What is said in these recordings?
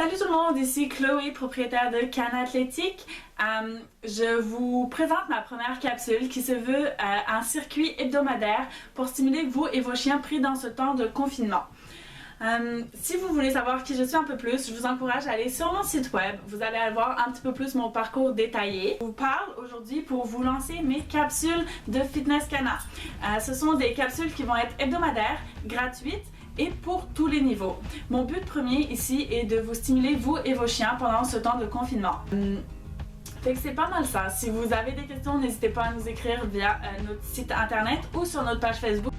Salut tout le monde, ici Chloé, propriétaire de Cannes Athlétique. Je vous présente ma première capsule qui se veut un circuit hebdomadaire pour stimuler vous et vos chiens pris dans ce temps de confinement. Si vous voulez savoir qui je suis un peu plus, je vous encourage à aller sur mon site web. Vous allez avoir un petit peu plus mon parcours détaillé. Je vous parle aujourd'hui pour vous lancer mes capsules de Fitness Cana. Ce sont des capsules qui vont être hebdomadaires, gratuites et pour tous les niveaux. Mon but premier ici est de vous stimuler vous et vos chiens pendant ce temps de confinement. Fait que c'est pas mal ça. Si vous avez des questions, n'hésitez pas à nous écrire via notre site internet ou sur notre page Facebook.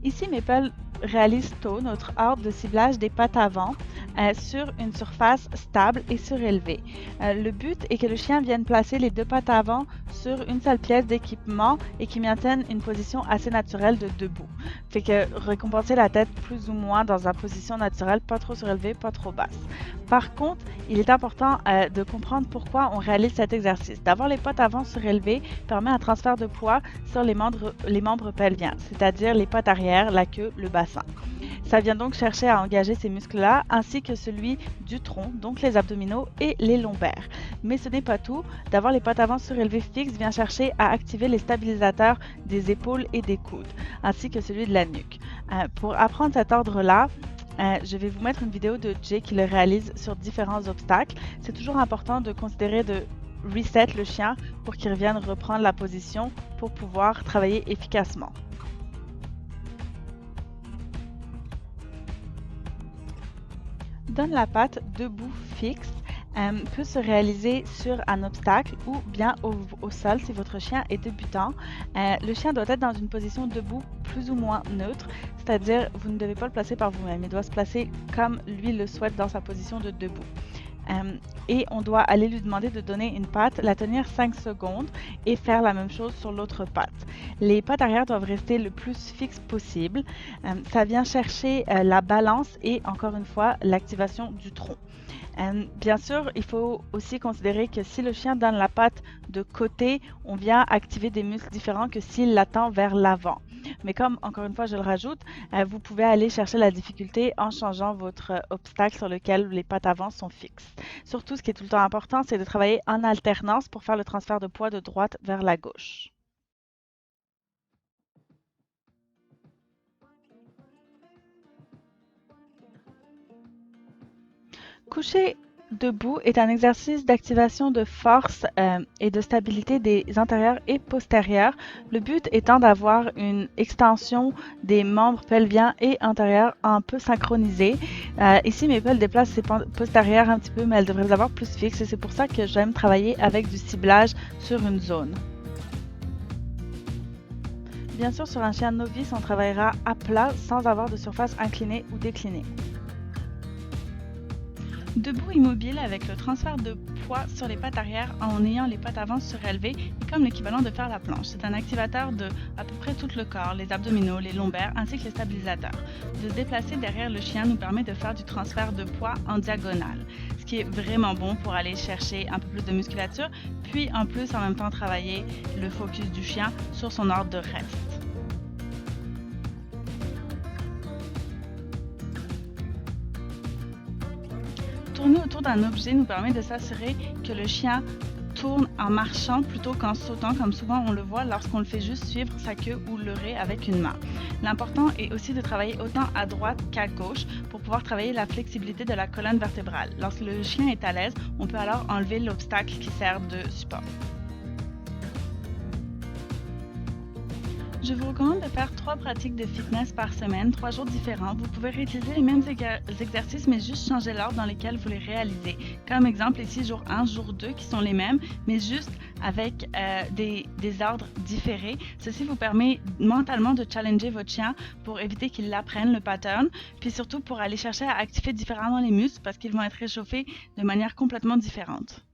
Ici, Maple réalise tôt notre ordre de ciblage des pattes avant sur une surface stable et surélevée. Le but est que le chien vienne placer les deux pattes avant sur une seule pièce d'équipement et qu'il maintienne une position assez naturelle de debout. Fait que récompenser la tête plus ou moins dans une position naturelle, pas trop surélevée, pas trop basse. Par contre, il est important de comprendre pourquoi on réalise cet exercice. D'avoir les pattes avant surélevées permet un transfert de poids sur les membres pelviens, c'est-à-dire les pattes arrière, la queue, le bassin. Ça vient donc chercher à engager ces muscles-là, ainsi que celui du tronc, donc les abdominaux et les lombaires. Mais ce n'est pas tout. D'avoir les pattes avant surélevées fixes vient chercher à activer les stabilisateurs des épaules et des coudes, ainsi que celui de la nuque. Pour apprendre cet ordre-là, je vais vous mettre une vidéo de Jay qui le réalise sur différents obstacles. C'est toujours important de considérer de reset le chien pour qu'il revienne reprendre la position pour pouvoir travailler efficacement. Donne la patte debout fixe peut se réaliser sur un obstacle ou bien au sol si votre chien est débutant. Le chien doit être dans une position debout plus ou moins neutre, c'est-à-dire vous ne devez pas le placer par vous-même, il doit se placer comme lui le souhaite dans sa position de debout. Et on doit aller lui demander de donner une patte, la tenir 5 secondes et faire la même chose sur l'autre patte. Les pattes arrière doivent rester le plus fixes possible. Ça vient chercher la balance et encore une fois l'activation du tronc. Bien sûr, il faut aussi considérer que si le chien donne la patte de côté, on vient activer des muscles différents que s'il l'attend vers l'avant. Mais comme, encore une fois, je le rajoute, vous pouvez aller chercher la difficulté en changeant votre obstacle sur lequel les pattes avant sont fixes. Surtout, ce qui est tout le temps important, c'est de travailler en alternance pour faire le transfert de poids de droite vers la gauche. Coucher debout est un exercice d'activation de force et de stabilité des antérieurs et postérieurs. Le but étant d'avoir une extension des membres pelviens et antérieurs un peu synchronisés. Ici, Maple déplace ses postérieurs un petit peu, mais elle devrait les avoir plus fixes et c'est pour ça que j'aime travailler avec du ciblage sur une zone. Bien sûr, sur un chien novice, on travaillera à plat sans avoir de surface inclinée ou déclinée. Debout immobile avec le transfert de poids sur les pattes arrière en ayant les pattes avant surélevées est comme l'équivalent de faire la planche. C'est un activateur de à peu près tout le corps, les abdominaux, les lombaires ainsi que les stabilisateurs. De se déplacer derrière le chien nous permet de faire du transfert de poids en diagonale, ce qui est vraiment bon pour aller chercher un peu plus de musculature, puis en plus en même temps travailler le focus du chien sur son ordre de reste. Tourner autour d'un objet nous permet de s'assurer que le chien tourne en marchant plutôt qu'en sautant, comme souvent on le voit lorsqu'on le fait juste suivre sa queue ou leurrer avec une main. L'important est aussi de travailler autant à droite qu'à gauche pour pouvoir travailler la flexibilité de la colonne vertébrale. Lorsque le chien est à l'aise, on peut alors enlever l'obstacle qui sert de support. Je vous recommande de faire 3 pratiques de fitness par semaine, 3 jours différents. Vous pouvez réutiliser les mêmes exercices, mais juste changer l'ordre dans lequel vous les réalisez. Comme exemple, ici, jour 1, jour 2, qui sont les mêmes, mais juste avec des ordres différés. Ceci vous permet mentalement de challenger votre chien pour éviter qu'il apprenne le pattern, puis surtout pour aller chercher à activer différemment les muscles parce qu'ils vont être réchauffés de manière complètement différente.